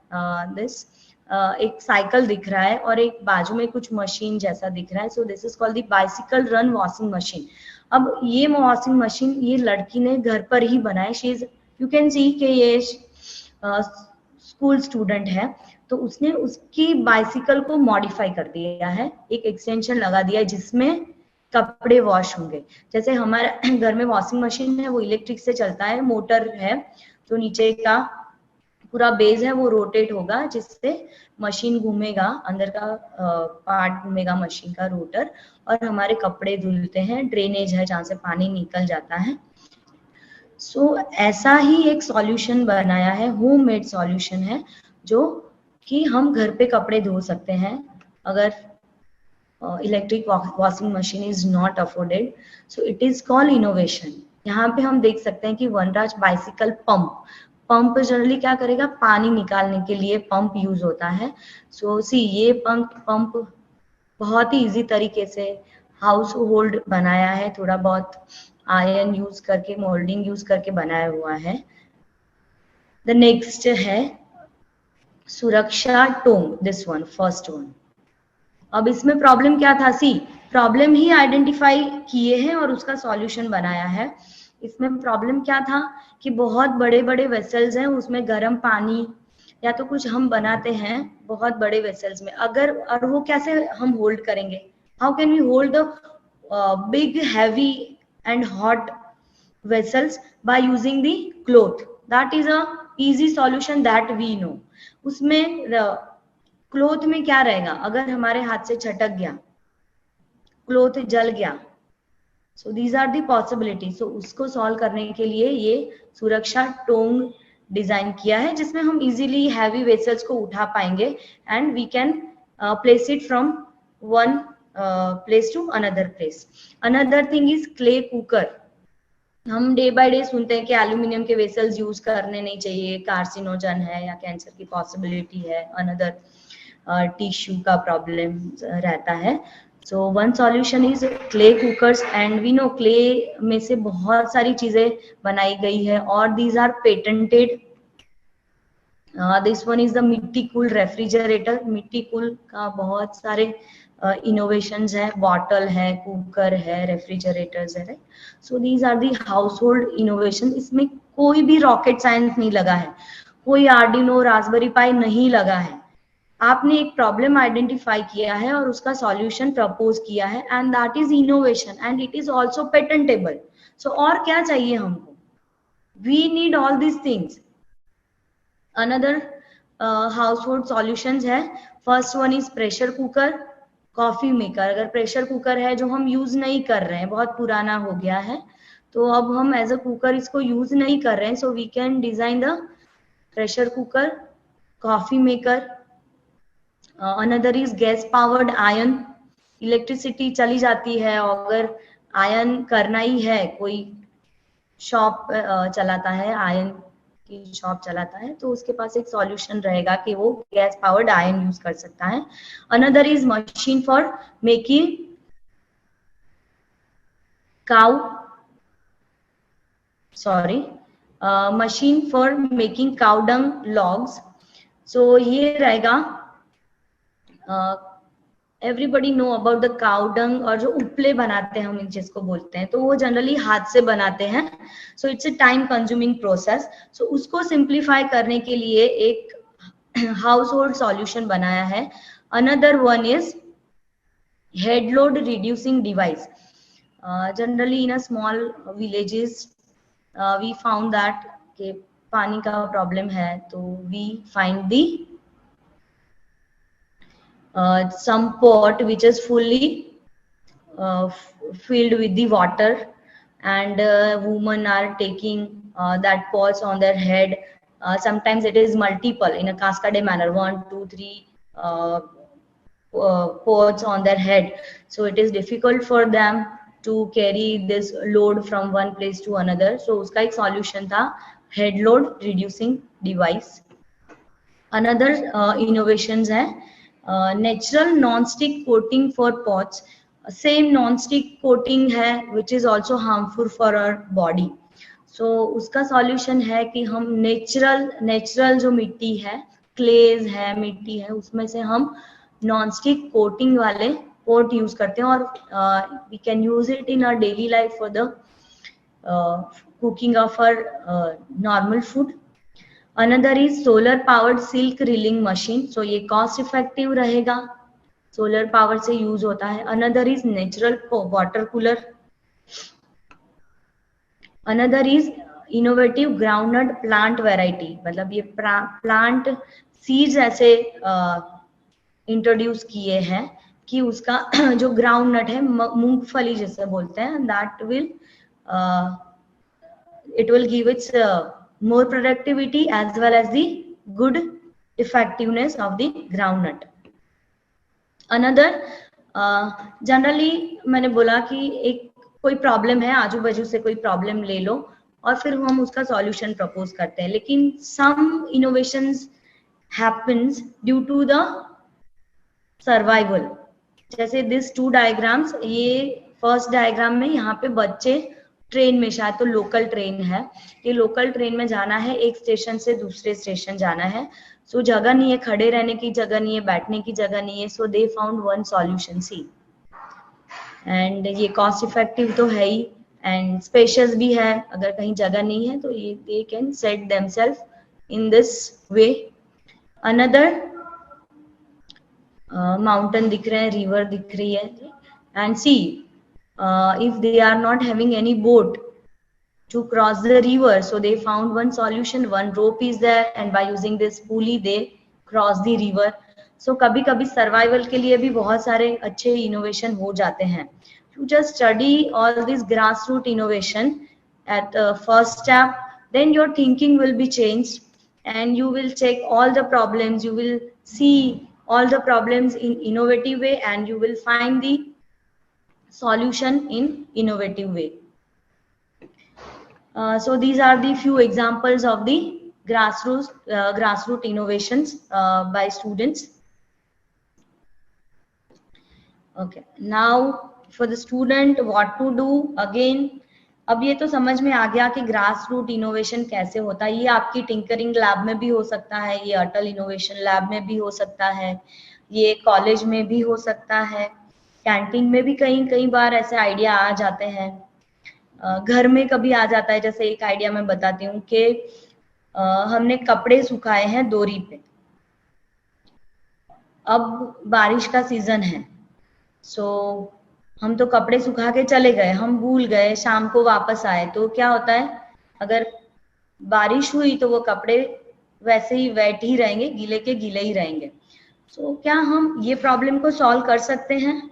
Speaker 1: दिस एक साइकिल दिख रहा है और एक बाजू में कुछ मशीन जैसा दिख रहा है। So this is called the bicycle run washing machine. अब ये वॉशिंग मशीन ये लड़की ने घर पर ही बनाया। She is, you can see कि ये स्कूल स्टूडेंट है, तो उसने उसकी बाइसिकल को मॉडिफाई कर दिया है, एक एक्सटेंशन लगा दिया है जिसमें कपड़े वॉश होंगे। जैसे हमारे घर में वॉशिंग मशीन है वो इलेक्ट्रिक से चलता है, मोटर है, तो नीचे का पूरा बेस है वो रोटेट होगा जिससे मशीन घूमेगा, अंदर का पार्ट घूमेगा मशीन का, रोटर, और हमारे कपड़े धुलते हैं, ड्रेनेज है जहाँ से पानी निकल जाता है। सो ऐसा ही एक सॉल्यूशन बनाया है, होममेड सॉल्यूशन है, जो कि हम घर पे कपड़े धो सकते हैं। अगर electric washing machine is not afforded, so it is called innovation. यहाँ पे हम देख सकते हैं कि वनराज बाइसिकल पंप जनरली क्या करेगा, पानी निकालने के लिए पंप यूज होता है। सो सी ये पंप बहुत ही इजी तरीके से हाउस होल्ड बनाया है, थोड़ा बहुत आयरन यूज करके, मोल्डिंग यूज करके बनाया हुआ है। द नेक्स्ट है सुरक्षा Tong, this one first one. अब इसमें प्रॉब्लम क्या था, सी प्रॉब्लम ही आइडेंटिफाई किए हैं और उसका सॉल्यूशन बनाया है। इसमें प्रॉब्लम क्या था कि बहुत बड़े बड़े वेसल्स हैं, उसमें गर्म पानी या तो कुछ हम बनाते हैं बहुत बड़े वेसल्स में, अगर और वो कैसे हम होल्ड करेंगे, how can we hold the big heavy and hot vessels by using the cloth, that is a easy solution that we know। उसमें क्लोथ में क्या रहेगा, अगर हमारे हाथ से छटक गया, क्लोथ जल गया, so these are the possibility. So उसको सॉल्व करने के लिए ये सुरक्षा टोंग डिजाइन किया है, जिसमें हम इजीली हैवी वेसल्स को उठा पाएंगे and we can place it from one place to another place. Another thing is clay cooker. हम डे बाय डे सुनते हैं कि एल्यूमिनियम के वेसल्स यूज करने नहीं चाहिए, कार्सिनोजन है या कैंसर की पॉसिबिलिटी है, अनदर टिश्यू का प्रॉब्लम रहता है। So one solution is clay cookers and we know clay में से बहुत सारी चीजें बनाई गई है और these are patented. This one is the Mitticool refrigerator. Mitticool का बहुत सारे इनोवेशंस है, बॉटल है, कुकर है, रेफ्रिजरेटर्स है, right. So these are the household innovation. इसमें कोई भी रॉकेट साइंस नहीं लगा है, कोई आर्डिनो रास्पबेरी पाई नहीं लगा है। आपने एक प्रॉब्लम आइडेंटिफाई किया है और उसका सॉल्यूशन प्रपोज किया है and that is innovation and it is also patentable. So और क्या चाहिए हमको, we need all these things. Another household solutions है, first one is pressure cooker, coffee maker. अगर प्रेशर कुकर है जो हम यूज नहीं कर रहे हैं, बहुत पुराना हो गया है, तो अब हम एज अ कुकर इसको यूज नहीं कर रहे हैं, so we can design the pressure cooker, coffee maker. Another is gas powered iron. Electricity चली जाती है, अगर आयन करना ही है, कोई शॉप चलाता है, आयन की शॉप चलाता है, तो उसके पास एक सॉल्यूशन रहेगा कि वो गैस पावर्ड आयन यूज कर सकता है। Another is machine for making machine for making cow dung logs. So ये रहेगा, everybody know about the cow dung, और जो उपले बनाते हैं हम जिसको बोलते हैं, तो वो जनरली हाथ से बनाते हैं। So it's a time consuming process. So उसको सिंप्लीफाई करने के लिए एक हाउस होल्ड सॉल्यूशन बनाया है। Another one is head load reducing device. Generally in a small villages we found that कि पानी का प्रॉब्लम है, तो we find the some pot which is fully filled with the water, and women are taking that pots on their head. Sometimes it is multiple in a cascade manner, 1 2 3 pots on their head, so it is difficult for them to carry this load from one place to another. So uska ek solution tha head load reducing device. Another innovations hai natural non stick coating for pots. Same non stick coating है which is also harmful for our body. So उसका सॉल्यूशन है कि हम नेचुरल जो मिट्टी है, क्लेज है, मिट्टी है, उसमें से हम नॉन स्टिक कोटिंग वाले पोट यूज करते हैं और we can use it in our daily life for the cooking of our normal food. Another is solar powered silk reeling machine. So ये कॉस्ट इफेक्टिव रहेगा, सोलर पावर से यूज होता है। Another is natural water cooler. Another is innovative groundnut plant variety, मतलब ये प्लांट सीड्स ऐसे इंट्रोड्यूस किए हैं कि उसका जो ग्राउंडनट है, मूंगफली जिसे बोलते हैं, that will it will give its more productivity as well as the good effectiveness of the groundnut. Another generally मैंने बोला कि एक कोई प्रॉब्लम है, आजू बाजू से कोई प्रॉब्लम ले लो और फिर हम उसका सॉल्यूशन प्रपोज करते हैं, लेकिन some innovations happens due to the survival. जैसे दिस 2 डायग्राम्स, ये फर्स्ट डायग्राम में यहाँ पे बच्चे ट्रेन में, शायद तो लोकल ट्रेन है, ये लोकल ट्रेन में जाना है, एक स्टेशन से दूसरे स्टेशन जाना है। सो जगह नहीं है, खड़े रहने की जगह नहीं है, बैठने की जगह नहीं है, so they found one solution see. And ये कॉस्ट इफेक्टिव तो है ही एंड स्पेशियस भी है, अगर कहीं जगह नहीं है तो ये they can set themselves in this way. Another mountain दिख रहे हैं, रिवर दिख रही है, and see if they are not having any boat to cross the river, so they found one solution, one rope is there and by using this pulley they cross the river. So कभी कभी सर्वाइवल के लिए भी बहुत सारे अच्छे इनोवेशन हो जाते हैं. You just study all this grassroots innovation at the first step, then your thinking will be changed and you will check all the problems, you will see all the problems in innovative way and you will find the solution in innovative way. So these are the few examples of the grassroots innovations by students. Okay, now for the student what to do again. अब ये तो समझ में आ गया कि ग्रास रूट इनोवेशन कैसे होता है. ये आपकी टिंकरिंग लैब में भी हो सकता है, ये अटल इनोवेशन लैब में भी हो सकता है, ये कॉलेज में भी हो सकता है, कैंटीन में भी कई बार ऐसे आइडिया आ जाते हैं, घर में कभी आ जाता है. जैसे एक आइडिया मैं बताती हूँ कि हमने कपड़े सुखाए हैं डोरी पे, अब बारिश का सीजन है, सो हम तो कपड़े सुखा के चले गए, हम भूल गए, शाम को वापस आए तो क्या होता है, अगर बारिश हुई तो वो कपड़े वैसे ही वेट ही रहेंगे, गीले के गीले ही रहेंगे. सो क्या हम ये प्रॉब्लम को सॉल्व कर सकते हैं?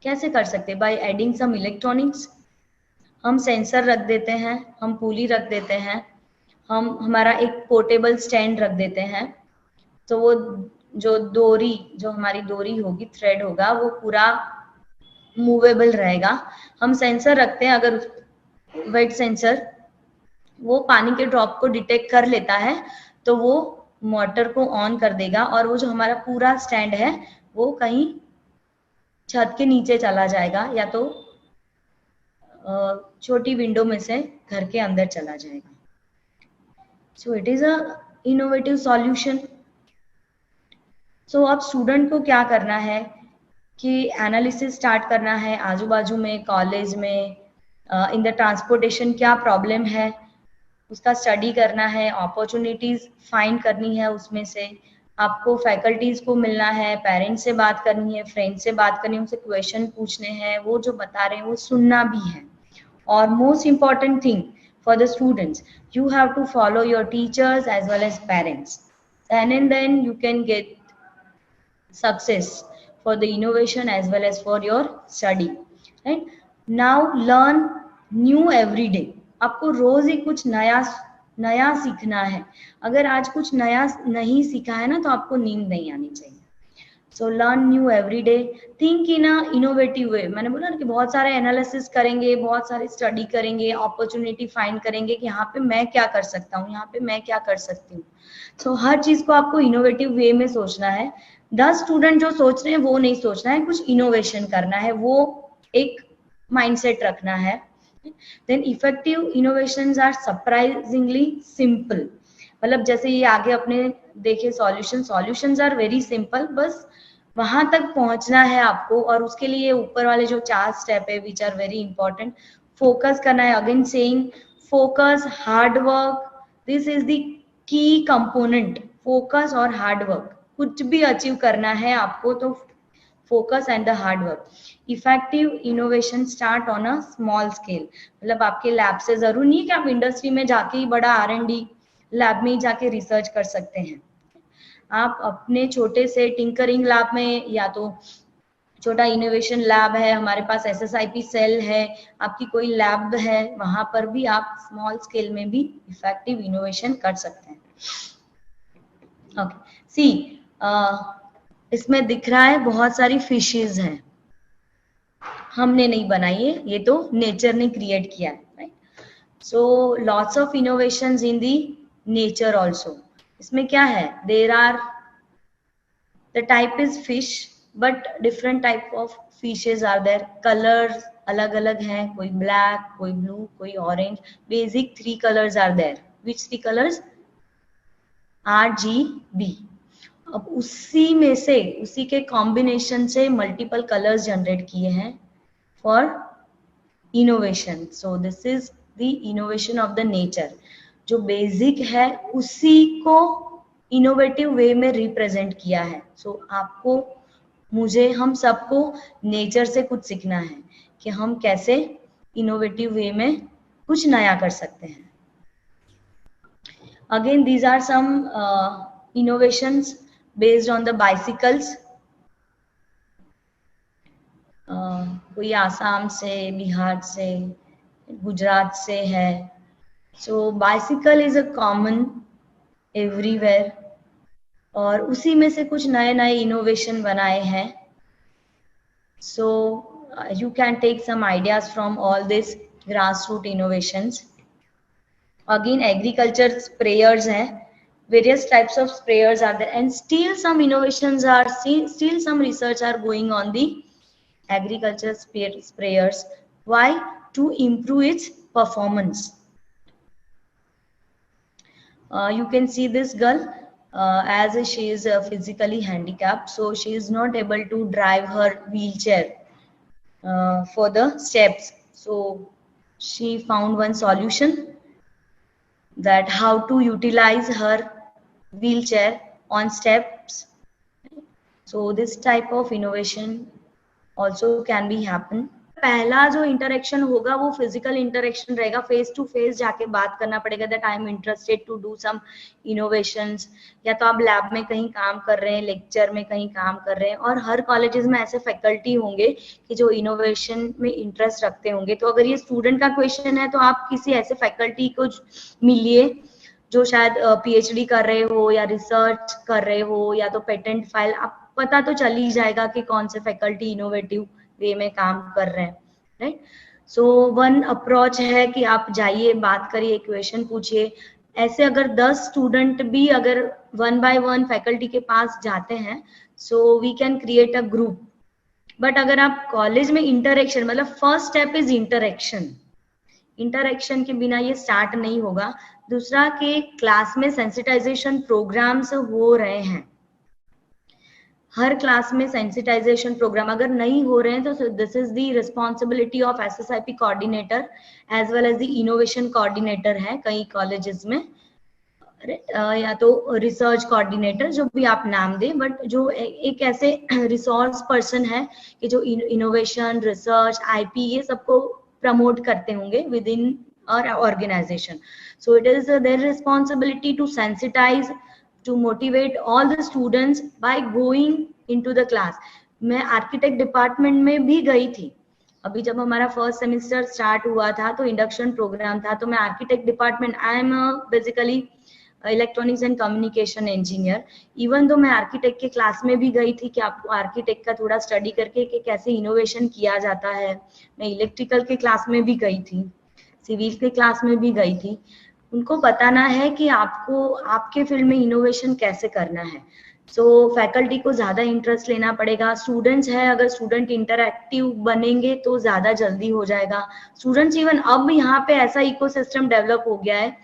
Speaker 1: कैसे कर सकते हैं? By adding some electronics. हम सेंसर रख देते हैं, हम पुली रख देते हैं, हम हमारा एक पोर्टेबल स्टैंड रख देते हैं, तो वो जो डोरी, जो हमारी डोरी होगी, थ्रेड होगा, वो पूरा मूवेबल रहेगा. हम सेंसर रखते हैं, अगर वेट सेंसर, वो पानी के ड्रॉप को डिटेक्ट कर लेता है तो वो मोटर को ऑन कर देगा और वो जो हमारा पूरा स्टैंड है वो कहीं छत के नीचे चला जाएगा या तो छोटी विंडो में से घर के अंदर चला जाएगा. So it is a innovative solution. So अब स्टूडेंट को क्या करना है कि एनालिसिस स्टार्ट करना है, आजू बाजू में, कॉलेज में, इन द ट्रांसपोर्टेशन क्या प्रॉब्लम है उसका स्टडी करना है, अपॉर्चुनिटीज फाइंड करनी है, उसमें से आपको फैकल्टीज को मिलना है, पेरेंट्स से बात करनी है, फ्रेंड्स से बात करनी है, उनसे क्वेश्चन पूछने हैं, वो जो बता रहे हैं वो सुनना भी है. और most important thing for the students, you have to follow your teachers as well as parents, and then you can get success for the innovation as well as for your study. Right now learn new every day. आपको रोज ही कुछ नया सीखना है. अगर आज कुछ नया नहीं सीखा है ना तो आपको नींद नहीं आनी चाहिए. So learn new every day, think in a innovative वे. मैंने बोला ना कि बहुत सारे एनालिसिस करेंगे, बहुत सारे स्टडी करेंगे, अपॉर्चुनिटी फाइंड करेंगे कि यहाँ पे मैं क्या कर सकता हूँ, यहाँ पे मैं क्या कर सकती हूँ. सो हर चीज को आपको इनोवेटिव वे में सोचना है. 10 स्टूडेंट जो सोच रहे हैं वो नहीं सोचना है, कुछ इनोवेशन करना है, वो एक माइंडसेट रखना है. Then effective innovations are surprisingly simple. मतलब जैसे ये आगे अपने देखे सॉल्यूशंस आर वेरी सिंपल, बस वहां तक पहुंचना है आपको. और उसके लिए ऊपर वाले जो 4 स्टेप है which are very important, focus करना है. Again saying focus, hard work, this is the key component. Focus और हार्ड वर्क, कुछ भी अचीव करना है आपको तो focus and the hard work. Effective innovation start on a small scale. मतलब आपके लैब से जरूर नहीं कि आप इंडस्ट्री में जाके ही बड़ा R&D लैब में ही जाके रिसर्च कर सकते हैं. आप अपने छोटे से टिंकरिंग लैब में, या तो छोटा इनोवेशन लैब है, हमारे पास SSIP सेल है, आपकी कोई लैब है, वहां पर भी आप स्मॉल स्केल में भी इफेक्टिव इनोवेशन कर सकते हैं. ओके, सी इसमें दिख रहा है बहुत सारी फिशेज हैं, हमने नहीं बनाई है, ये तो नेचर ने क्रिएट किया है, right? So lots of innovations in the nature also. इसमें क्या है, there are the type is fish but different type of fishes are there, colours अलग अलग हैं, कोई ब्लैक, कोई ब्लू, कोई orange, basic 3 colours are there. Which 3 colours? RGB। अब उसी में से, उसी के कॉम्बिनेशन से मल्टीपल कलर्स जनरेट किए हैं for innovation. So this is the innovation of the nature. जो बेसिक है उसी को इनोवेटिव वे में रिप्रेजेंट किया है। सो आपको, मुझे, हम सबको नेचर से कुछ सीखना है कि हम कैसे इनोवेटिव वे में कुछ नया कर सकते हैं। Again, these are some innovations based on the bicycles. कोई आसाम से, बिहार से, गुजरात से है। So bicycle is a common everywhere, और उसी में से कुछ नए नए इनोवेशन बनाए हैं। So you can take some ideas from all these grassroots innovations. Again, agriculture sprayers हैं, various types of sprayers are there, and still some innovations are seen, still some research are going on the agriculture sprayers. Why? To improve its performance. You can see this girl, as she is physically handicapped, so she is not able to drive her wheelchair for the steps. So she found one solution, that how to utilize her wheelchair on steps. So this type of innovation also can be happen. पहला जो इंटरेक्शन होगा वो फिजिकल इंटरेक्शन रहेगा, फेस टू फेस जाके बात करना पड़ेगा, that I am interested to do some innovations. या तो आप लैब में कहीं काम कर रहे हैं, लेक्चर में कहीं काम कर रहे हैं, और हर कॉलेजेस में ऐसे फैकल्टी होंगे कि जो इनोवेशन में इंटरेस्ट रखते होंगे। तो अगर ये स्टूडेंट का क्वेश्चन है तो आप किसी ऐसे फैकल्टी को मिलिए जो शायद PhD कर रहे हो या रिसर्च कर रहे हो या तो पेटेंट फाइल, आप पता तो चल ही जाएगा कि कौन से फैकल्टी इनोवेटिव वे में काम कर रहे हैं, राइट? सो वन अप्रोच है कि आप जाइए, बात करिए, क्वेश्चन पूछिए। ऐसे अगर 10 स्टूडेंट भी अगर 1 by 1 फैकल्टी के पास जाते हैं, so we can create a group. But अगर आप कॉलेज में इंटरेक्शन, मतलब first step is interaction, interaction के बिना ये स्टार्ट नहीं होगा। दूसरा कि क्लास में सेंसिटाइजेशन प्रोग्राम्स हो रहे हैं, हर क्लास में सेंसिटाइजेशन प्रोग्राम अगर नहीं हो रहे हैं तो this is the responsibility of SSIP coordinator as well as the innovation coordinator है कई कॉलेजेस में, या तो रिसर्च कोऑर्डिनेटर, जो भी आप नाम दें, बट जो एक ऐसे रिसोर्स पर्सन है कि जो इनोवेशन, रिसर्च, IP ये सबको प्रमोट करते होंगे within our organisation. So it is their responsibility to sensitise, to motivate all the students by going into the class. मैं आर्किटेक्ट डिपार्टमेंट में भी गई थी, अभी जब हमारा फर्स्ट सेमेस्टर स्टार्ट हुआ था तो इंडक्शन प्रोग्राम था, तो मैं architect department, I am basically electronics and communication engineer, even तो मैं आर्किटेक्ट के क्लास में भी गई थी कि आपको आर्किटेक्ट का थोड़ा स्टडी करके कि कैसे इनोवेशन किया जाता है। मैं इलेक्ट्रिकल के क्लास में भी गई थी, सिविल के क्लास में भी गई थी। उनको बताना है कि आपको आपके फील्ड में इनोवेशन कैसे करना है। सो फैकल्टी को ज्यादा इंटरेस्ट लेना पड़ेगा। स्टूडेंट्स है, अगर स्टूडेंट इंटरैक्टिव बनेंगे तो ज्यादा जल्दी हो जाएगा। स्टूडेंट्स इवन अब यहाँ पे ऐसा इकोसिस्टम डेवलप हो गया है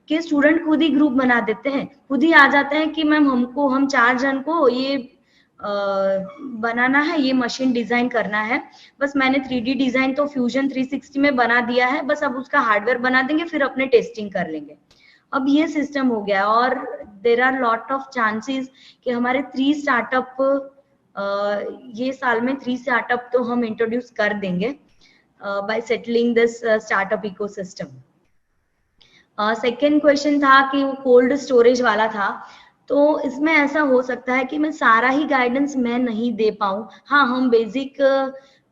Speaker 1: कि स्टूडेंट खुद ही ग्रुप बना देते हैं, खुद ही आ जाते हैं कि मैम हम 4 जन को ये बनाना है, ये मशीन डिजाइन करना है, बस मैंने 3D डिजाइन तो फ्यूजन 360 में बना दिया है, बस अब उसका हार्डवेयर बना देंगे, फिर अपने टेस्टिंग कर लेंगे। अब ये सिस्टम हो गया, और there are lot of chances कि हमारे 3 स्टार्टअप, ये साल में 3 स्टार्टअप तो हम इंट्रोड्यूस कर देंगे by settling this startup ecosystem. Second question था कि वो कोल्ड स्टोरेज वाला था, तो इसमें ऐसा हो सकता है कि मैं सारा ही गाइडेंस मैं नहीं दे पाऊँ। हाँ, हम बेसिक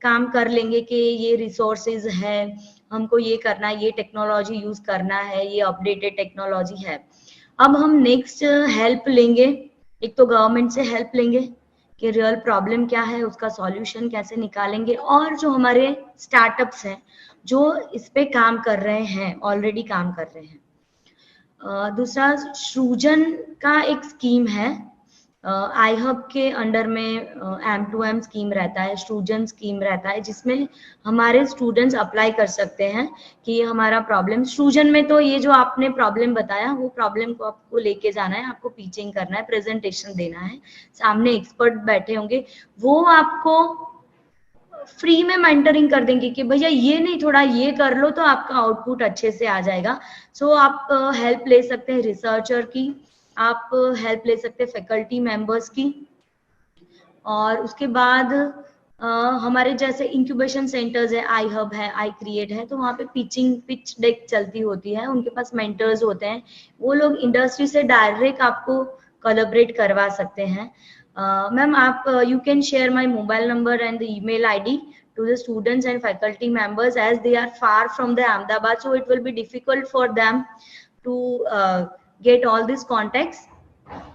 Speaker 1: काम कर लेंगे कि ये रिसोर्सेज है, हमको ये करना है, ये टेक्नोलॉजी यूज करना है, ये अपडेटेड टेक्नोलॉजी है। अब हम नेक्स्ट हेल्प लेंगे, एक तो गवर्नमेंट से हेल्प लेंगे कि रियल प्रॉब्लम क्या है, उसका सॉल्यूशन कैसे निकालेंगे, और जो हमारे स्टार्टअप्स हैं जो इस पे काम कर रहे हैं, ऑलरेडी काम कर रहे हैं। दूसरा सृजन का एक स्कीम है, आई हब के अंडर में M2M स्कीम रहता है, सृजन स्कीम रहता है, जिसमें हमारे स्टूडेंट्स अप्लाई कर सकते हैं कि ये हमारा प्रॉब्लम, सृजन में तो ये जो आपने प्रॉब्लम बताया वो प्रॉब्लम को आपको लेके जाना है, आपको पिचिंग करना है, प्रेजेंटेशन देना है, सामने एक्सपर्ट बैठे होंगे, वो आपको फ्री में मेंटरिंग कर देंगे कि भैया ये नहीं, थोड़ा ये कर लो तो आपका आउटपुट अच्छे से आ जाएगा। सो आप हेल्प ले सकते हैं रिसर्चर की, आप हेल्प ले सकते हैं फैकल्टी मेंबर्स की, और उसके बाद हमारे जैसे इंक्यूबेशन सेंटर्स है, आई हब है, आई क्रिएट है, तो वहाँ पे पिच डेक चलती होती है, उनके पास मेंटर्स होते हैं, वो लोग इंडस्ट्री से डायरेक्ट आपको कोलैबोरेट करवा सकते हैं। मैम आप you can share my mobile number and the email ID to the students and faculty members, as they are far from the Ahmedabad, so it will be difficult for them to get all these contacts,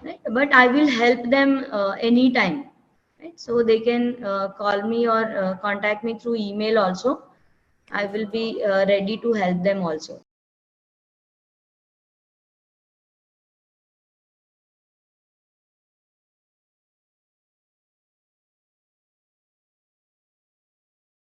Speaker 1: right? But I will help them anytime, right? So they can call me or contact me through email also. I will be ready to help them also.